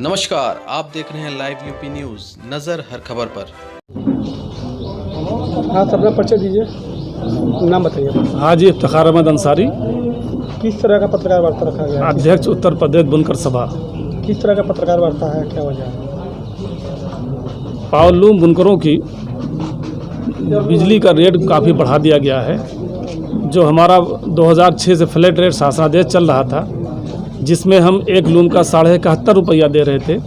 नमस्कार, आप देख रहे हैं लाइव यूपी न्यूज़, नज़र हर खबर पर। हाँ, सबका परिचय दीजिए, नाम बताइए। हाजी इफ्तिखार अहमद अंसारी, किस तरह का पत्रकार वार्ता रखा गया है? अध्यक्ष उत्तर प्रदेश बुनकर सभा। किस तरह का पत्रकार वार्ता है, क्या वजह है? पावरलूम बुनकरों की बिजली का रेट काफ़ी बढ़ा दिया गया है। जो हमारा 2006 से फ्लैट रेट शासनादेश चल रहा था, जिसमें हम एक लूम का 71.5 रुपया दे रहे थे।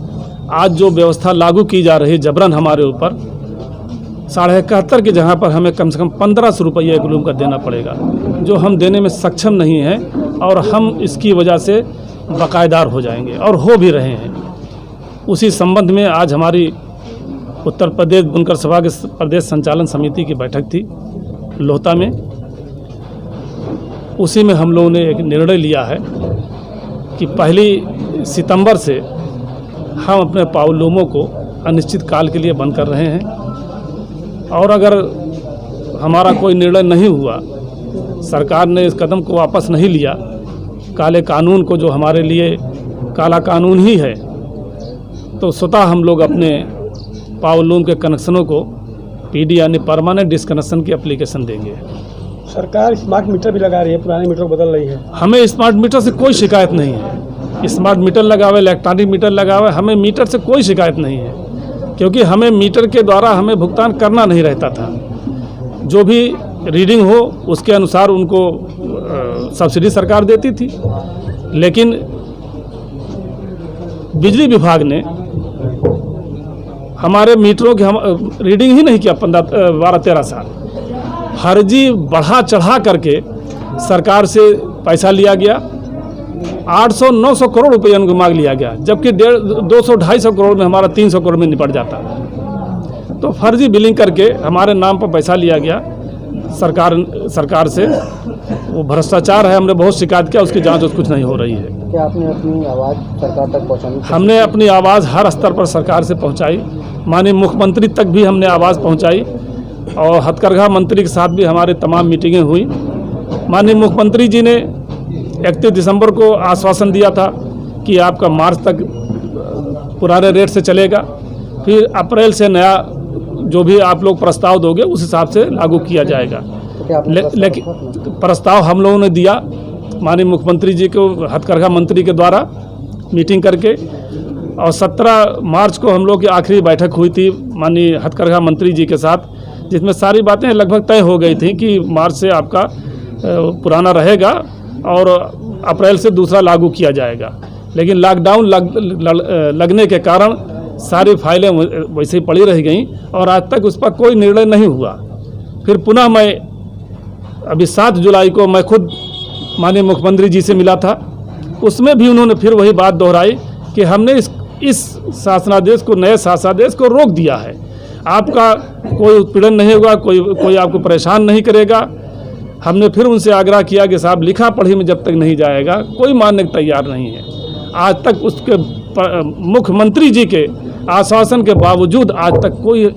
आज जो व्यवस्था लागू की जा रही है जबरन हमारे ऊपर, 71.5 की जगह पर हमें कम से कम 1500 रुपया एक लूम का देना पड़ेगा, जो हम देने में सक्षम नहीं हैं और हम इसकी वजह से बकायदार हो जाएंगे और हो भी रहे हैं। उसी संबंध में आज हमारी उत्तर प्रदेश बुनकर सभा के प्रदेश संचालन समिति की बैठक थी लोहता में। उसी में हम लोगों ने एक निर्णय लिया है कि 1 सितंबर से हम अपने पावरलूमों को अनिश्चित काल के लिए बंद कर रहे हैं, और अगर हमारा कोई निर्णय नहीं हुआ, सरकार ने इस कदम को वापस नहीं लिया, काले कानून को जो हमारे लिए काला कानून ही है, तो स्वतः हम लोग अपने पावरलूम के कनेक्शनों को PD यानी परमानेंट डिस्कनेक्शन की एप्लीकेशन देंगे। सरकार स्मार्ट मीटर भी लगा रही है, पुराने मीटर को बदल रही है। हमें स्मार्ट मीटर से कोई शिकायत नहीं है। स्मार्ट मीटर लगावे, इलेक्ट्रॉनिक मीटर लगावे, हमें मीटर से कोई शिकायत नहीं है, क्योंकि हमें मीटर के द्वारा हमें भुगतान करना नहीं रहता था। जो भी रीडिंग हो उसके अनुसार उनको सब्सिडी सरकार देती थी, लेकिन बिजली विभाग ने हमारे मीटरों की हम रीडिंग ही नहीं किया 12-13 साल। फर्जी बढ़ा चढ़ा करके सरकार से पैसा लिया गया, 800-900 करोड़ रुपये उनको मांग लिया गया, जबकि 200-250 करोड़ में हमारा 300 करोड़ में निपट जाता। तो फर्जी बिलिंग करके हमारे नाम पर पैसा लिया गया सरकार से। वो भ्रष्टाचार है, हमने बहुत शिकायत किया, उसकी जांच कुछ नहीं हो रही है। क्या आपने अपनी आवाज़ सरकार तक पहुँचाई? हमने अपनी आवाज़ हर स्तर पर सरकार से पहुँचाई, माननीय मुख्यमंत्री तक भी हमने आवाज़ पहुँचाई, और हथकरघा मंत्री के साथ भी हमारे तमाम मीटिंगें हुई। माननीय मुख्यमंत्री जी ने 31 दिसंबर को आश्वासन दिया था कि आपका मार्च तक पुराने रेट से चलेगा, फिर अप्रैल से नया जो भी आप लोग प्रस्ताव दोगे उस हिसाब से लागू किया जाएगा। लेकिन प्रस्ताव हम लोगों ने दिया माननीय मुख्यमंत्री जी को हथकरघा मंत्री के द्वारा मीटिंग करके, और 17 मार्च को हम लोग की आखिरी बैठक हुई थी माननीय हथकरघा मंत्री जी के साथ, जिसमें सारी बातें लगभग तय हो गई थी कि मार्च से आपका पुराना रहेगा और अप्रैल से दूसरा लागू किया जाएगा। लेकिन लॉकडाउन लगने के कारण सारी फाइलें वैसे ही पड़ी रह गईं और आज तक उस पर कोई निर्णय नहीं हुआ। फिर पुनः मैं अभी 7 जुलाई को मैं खुद माननीय मुख्यमंत्री जी से मिला था, उसमें भी उन्होंने फिर वही बात दोहराई कि हमने इस शासनादेश को, नए शासनादेश को रोक दिया है, आपका कोई उत्पीड़न नहीं होगा, कोई आपको परेशान नहीं करेगा। हमने फिर उनसे आग्रह किया कि साहब लिखा पढ़ी में जब तक नहीं जाएगा कोई मानने को तैयार नहीं है। आज तक उसके मुख्यमंत्री जी के आश्वासन के बावजूद आज तक कोई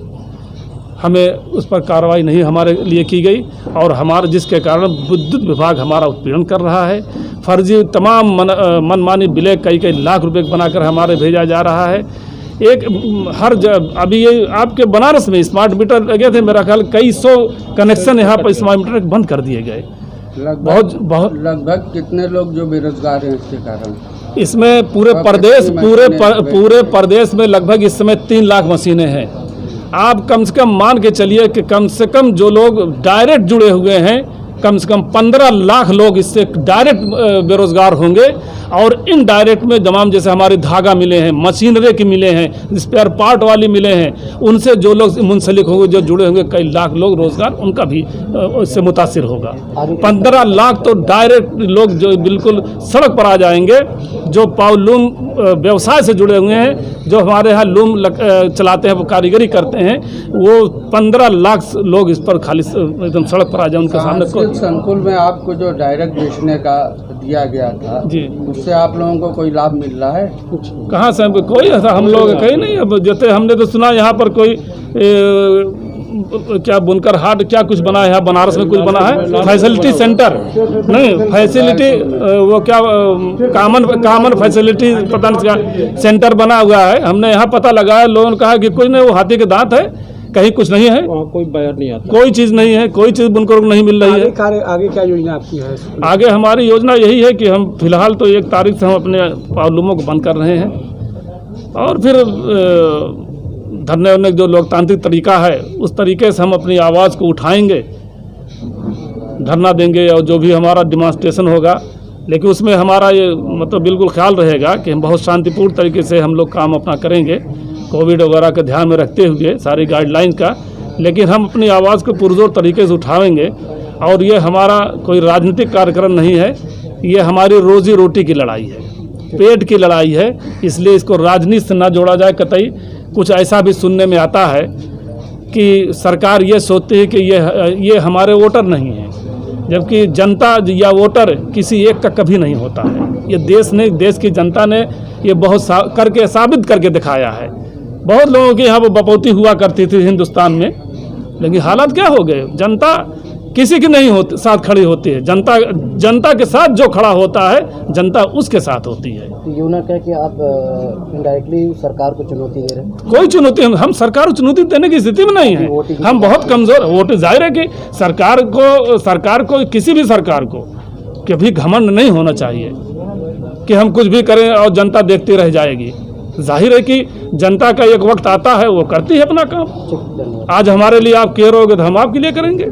हमें उस पर कार्रवाई नहीं हमारे लिए की गई, और हमारे जिसके कारण विद्युत विभाग हमारा उत्पीड़न कर रहा है। फर्जी तमाम मनमानी बिलें कई लाख रुपए बनाकर हमारे भेजा जा रहा है। अभी ये आपके बनारस में स्मार्ट मीटर लगे थे, मेरा ख्याल कई 100 कनेक्शन यहाँ पर स्मार्ट मीटर बंद कर दिए गए। लगभग कितने लोग जो बेरोजगार हैं इसके कारण? इसमें पूरे प्रदेश में लगभग इस समय 3 लाख मशीनें हैं। आप कम से कम मान के चलिए कि कम से कम जो लोग डायरेक्ट जुड़े हुए हैं, कम से कम 15 लाख लोग इससे डायरेक्ट बेरोजगार होंगे, और इनडायरेक्ट में तमाम जैसे हमारे धागा मिले हैं, मशीनरी के मिले हैं, स्पेयर पार्ट वाली मिले हैं, उनसे जो लोग मुंसलिक होंगे, जो जुड़े होंगे, कई लाख लोग रोजगार उनका भी इससे मुतासिर होगा। 15 लाख तो डायरेक्ट लोग जो बिल्कुल सड़क पर आ जाएंगे, जो पावरलूम व्यवसाय से जुड़े हुए हैं, जो हमारे यहाँ लूम चलाते हैं, वो कारीगरी करते हैं, वो 15 लाख लोग इस पर खाली एकदम सड़क पर आ जाए उनके सामने। संकुल में आपको जो डायरेक्ट बेचने का दिया गया था जी, उससे आप लोगों को कोई लाभ मिल रहा है? कुछ कहाँ से कोई ऐसा हम लोग कहीं नहीं। अब जैसे हमने तो सुना यहाँ पर कोई क्या बुनकर हाट क्या कुछ बना है, बनारस में कुछ बना है, फैसिलिटी सेंटर नहीं, फैसिलिटी वो क्या कामन फैसिलिटी पता नहीं क्या सेंटर बना हुआ है। हमने यहाँ पता लगाया, लोगों ने कहा कि कोई नहीं, वो हाथी के दांत है, कहीं कुछ नहीं है, कोई बयान नहीं आता, कोई चीज़ नहीं है, कोई चीज़ बुनकरों को नहीं मिल रही है। आगे क्या योजना आपकी है? आगे हमारी योजना यही है कि हम फिलहाल तो 1 तारीख से हम अपने पावलूमों को बंद कर रहे हैं, और फिर धरने उन्ने जो लोकतांत्रिक तरीका है उस तरीके से हम अपनी आवाज़ को उठाएंगे, धरना देंगे और जो भी हमारा डिमॉन्स्ट्रेशन होगा, लेकिन उसमें हमारा ये मतलब बिल्कुल ख्याल रहेगा कि हम बहुत शांतिपूर्ण तरीके से हम लोग काम अपना करेंगे, कोविड वगैरह के ध्यान में रखते हुए सारी गाइडलाइन का, लेकिन हम अपनी आवाज़ को पुरजोर तरीके से उठाएंगे। और ये हमारा कोई राजनीतिक कार्यक्रम नहीं है, ये हमारी रोजी रोटी की लड़ाई है, पेट की लड़ाई है, इसलिए इसको राजनीति से ना जोड़ा जाए कतई। कुछ ऐसा भी सुनने में आता है कि सरकार ये सोचती है कि ये हमारे वोटर नहीं हैं, जबकि जनता या वोटर किसी एक का कभी नहीं होता है। ये देश ने, देश की जनता ने ये बहुत साबित करके दिखाया है। बहुत लोगों के यहाँ वो बपौती हुआ करती थी हिंदुस्तान में, लेकिन हालात क्या हो गए, जनता किसी की नहीं होती साथ खड़ी होती है, जनता के साथ जो खड़ा होता है जनता उसके साथ होती है। तो यूँ ना कह कि आप इनडायरेक्टली सरकार को चुनौती दे रहे हैं? कोई चुनौती, हम सरकार को चुनौती देने की स्थिति में नहीं है, हम बहुत कमजोर। वोट जाहिर है कि सरकार को किसी भी सरकार को कभी घमंड नहीं होना चाहिए कि हम कुछ भी करें और जनता देखती रह जाएगी। जाहिर है कि जनता का एक वक्त आता है, वो करती है अपना काम। आज हमारे लिए आप कह रहे होगे तो हम आपके लिए करेंगे।